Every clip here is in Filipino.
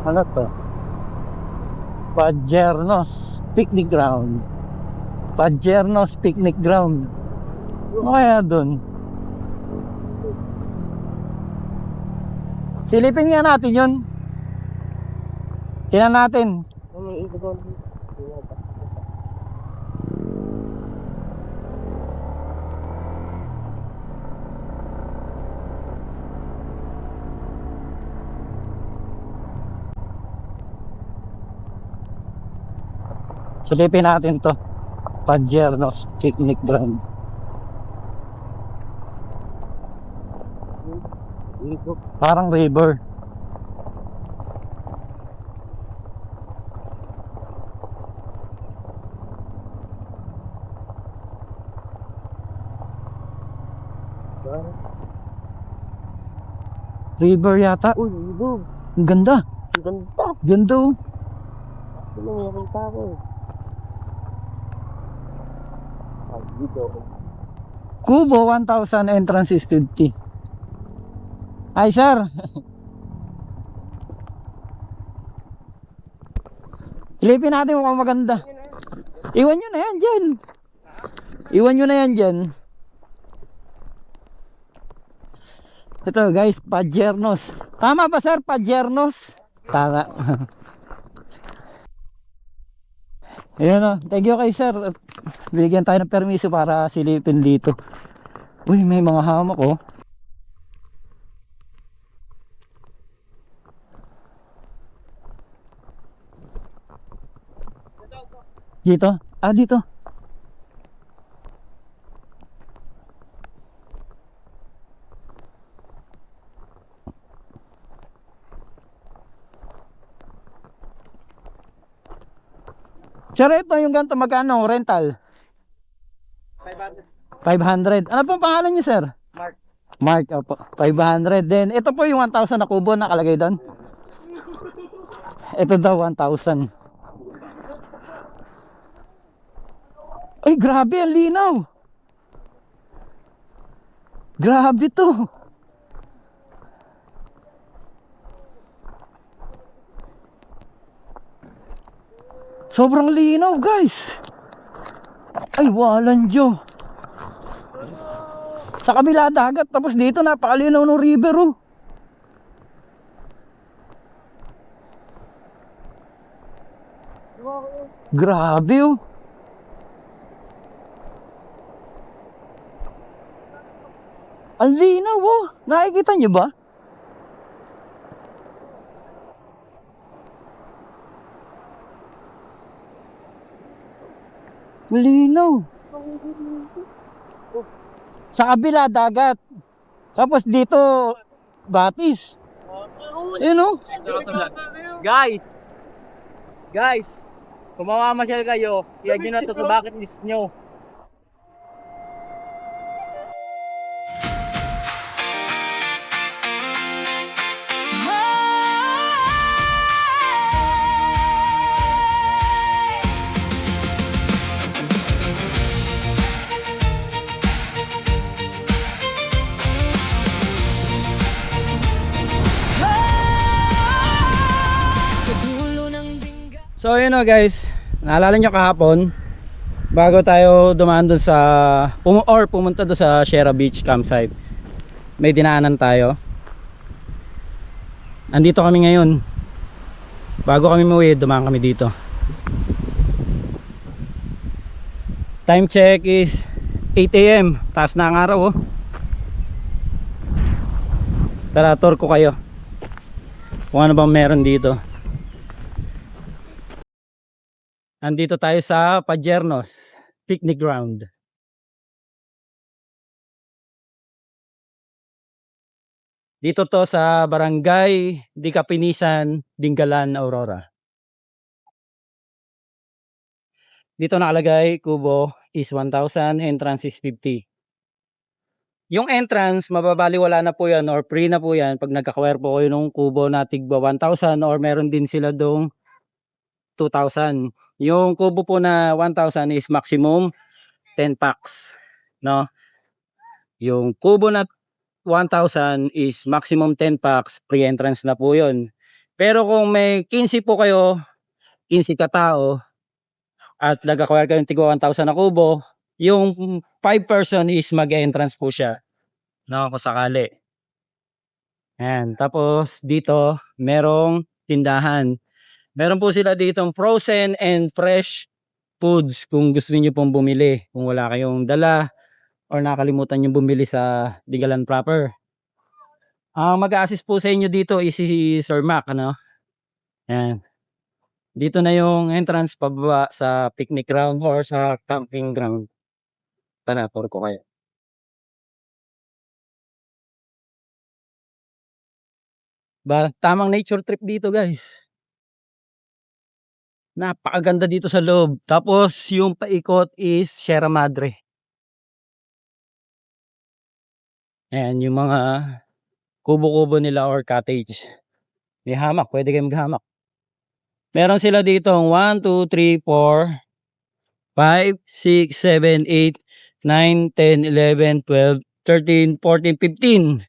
Ano to? Padjernos Picnic Ground. Padjernos Picnic Ground. Ano kaya dun? Silipin nga natin yun. Tingnan natin. Silipin natin to. Padjernos Picnic Ground. Parang river. River yata. Uy, bro. Ang ganda. Ang ganda. Ganda oh. Ano meron pa ako? Ay, dito. Kubo 1,000, entrance is 50. Ay sir. Silipin natin mukhang maganda. Iwan nyo na yan dyan. Iwan nyo na yan dyan. Ito guys, Padjernos. Tama ba sir? Padjernos? Tama. Ayan o. Thank you kay sir. Bigyan tayo ng permiso para silipin dito. Uy, may mga hamak oh. Dito? Ah, dito. Sir, ito yung ganito magkano rental? 500. Ano pong pangalan niyo, sir? Mark. Mark, opo. 500. Then, ito po yung 1,000 na kubo nakalagay doon. Ito daw 1,000. Ay, grabe, ang linaw. Grabe to. Sobrang linaw, guys. Ay, walang Diyo. Sa kabila dagat, tapos dito napakalinaw ng river oh. Grabe oh. Ang linaw oh. Nakikita niyo ba? Linaw. Sa kabila dagat. Tapos dito batis. Ayun oh. Guys, kung mamamasyal kayo, i-add nyo na to sa bucket list nyo. So yun o guys, naalala nyo kahapon bago tayo dumaan doon sa pumunta doon sa Sierra Beach campsite, may dinaanan tayo. Andito kami ngayon. Bago kami umuwi, dumaan kami dito. Time check is 8 AM. Taas na ang araw oh. Tara, tour ko kayo kung ano bang meron dito. Andito tayo sa Padjernos Picnic Ground. Dito to sa Barangay Dicapinisan, Dingalan, Aurora. Dito nakalagay kubo is 1,000, entrance is 50. Yung entrance, mababaliwala na po yan or free na po yan pag nagkakwerpo kayo ng kubo na tigba 1,000 or meron din sila dong 2,000. Yung kubo po na 1,000 is maximum 10 packs, no? Yung kubo na 1,000 is maximum 10 packs, free entrance na po 'yon. Pero kung may 15 po kayo, 15 katao, at nag-acquire kayo ng tigwa 1,000 na kubo, yung 5 person is mag-entrance po siya. No, kung sakali. Ayan. Tapos dito, merong tindahan. Meron po sila ditong frozen and fresh foods kung gusto niyo pong bumili. Kung wala kayong dala or nakalimutan yung bumili sa Digalan proper. Ang mag-a-assist po sa inyo dito is si Sir Mac, ano? Ayan. Dito na yung entrance pababa sa picnic ground or sa camping ground. Tara, tour ko kayo. Tamang nature trip dito, guys. Napakaganda dito sa loob. Tapos yung paikot is Sierra Madre. Ayan, yung mga kubo-kubo nila or cottage. May hamak, pwede kayo maghamak. Meron sila dito 1, 2, 3, 4, 5, 6, 7, 8, 9, 10, 11, 12, 13, 14, 15.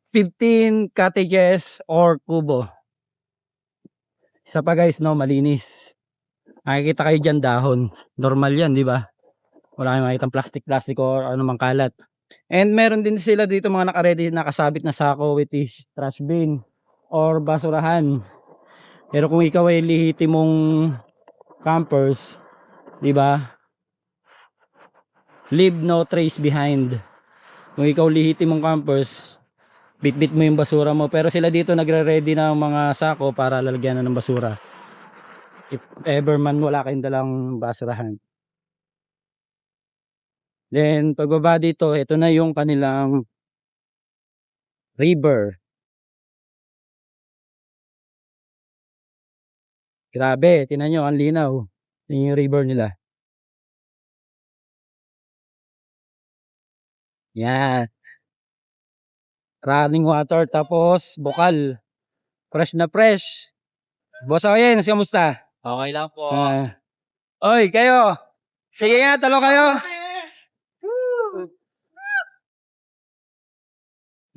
15 cottages or kubo. Isa pa guys, no, malinis. Makikita kayo dyan dahon. Normal yan, di ba? Wala kayong makitang plastic or anumang kalat. And meron din sila dito mga naka-ready, nakasabit na sako with is trash bin or basurahan. Pero kung ikaw ay lihiti mong campers, di ba? Leave no trace behind. Kung ikaw lihiti mong campers, bit-bit mo yung basura mo. Pero sila dito nagre-ready ng mga sako para lalagyan na ng basura. If ever man wala kayong dalang basurahan. Then pagbaba dito, ito na yung kanilang river. Grabe, tingnan nyo, ang linaw. Yung river nila. Yan. Running water, tapos bukal. Fresh na fresh. Boss Oyen, kamusta? Okay lang po. Oy, kayo. Sige nga, talo kayo.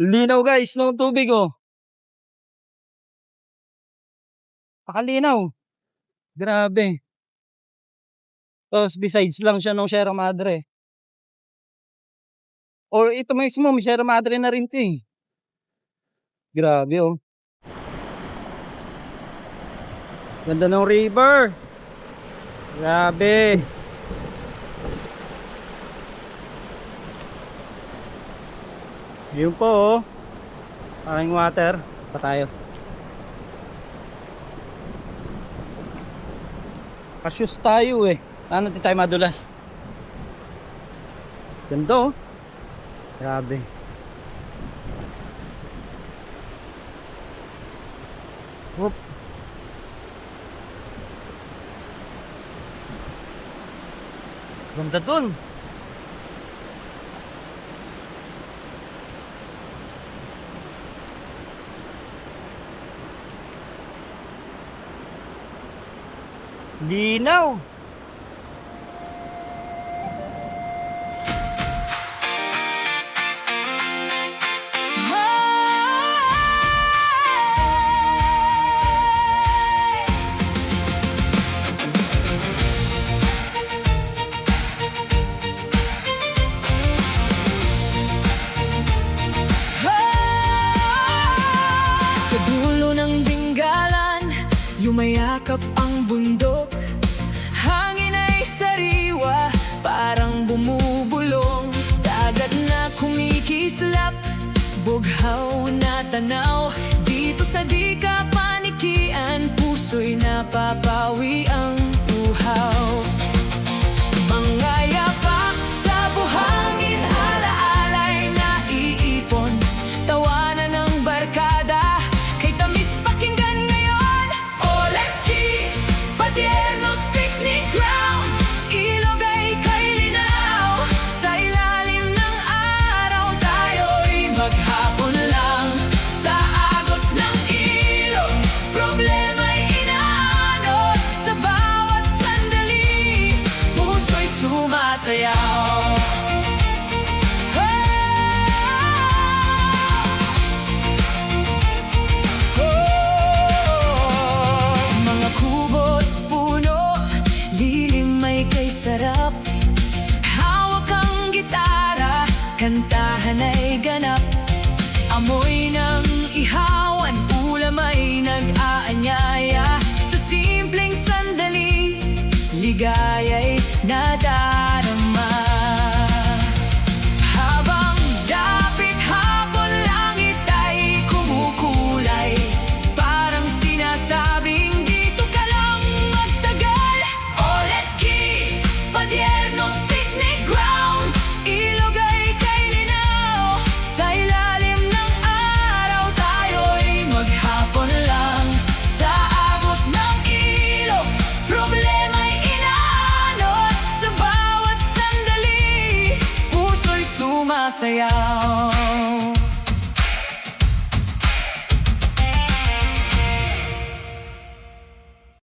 Linaw guys, ng tubig oh. Pakalinaw. Grabe. Tapos besides lang siya ng Sierra Madre. Or ito mismo, may Sierra Madre na rin ito eh. Grabe oh. Ganda ng river. Grabe. Yun po oh. Parang water. Pa tayo. Kasyos tayo eh. Paano natin tayo madulas? Ganda oh. Grabe. Whoop. Ganda dun. Linaw. Sa dulo ng Dinggalan, yumayakap ang bundok. Hangin ay sariwa, parang bumubulong. Dagat na kumikislap, bughaw na tanaw. Dito sa di kapanikian, puso'y napapawi ang uhaw. Mga yapak sa buhangin, alaalay na iipon. Tawanan ng barkada, kay tamis pakinggan ngayon. Oh, let's keep Patiernos picnic ground. Ilog ay kay linaw, sa ilalim ng araw tayo'y maghapon lang. Sa agos ng ilog, problema'y inaanod. Sa bawat sandali, Amoy ng ihawan, ulam ay nag-aanyaya. Sa simpleng sandali, ligaya'y nadarama. Habang dapit hapon, langit ay kumukulay. Parang sinasabing dito ka lang magtagal. Oh, let's ski! Padiernos picnic ground. Ilog ay kay linaw. Sa ilalim ng araw, tayo'y maghapon lang. Sa agos ng ilog, problema'y inaanod. Sa bawat sandali, puso'y sumasayaw.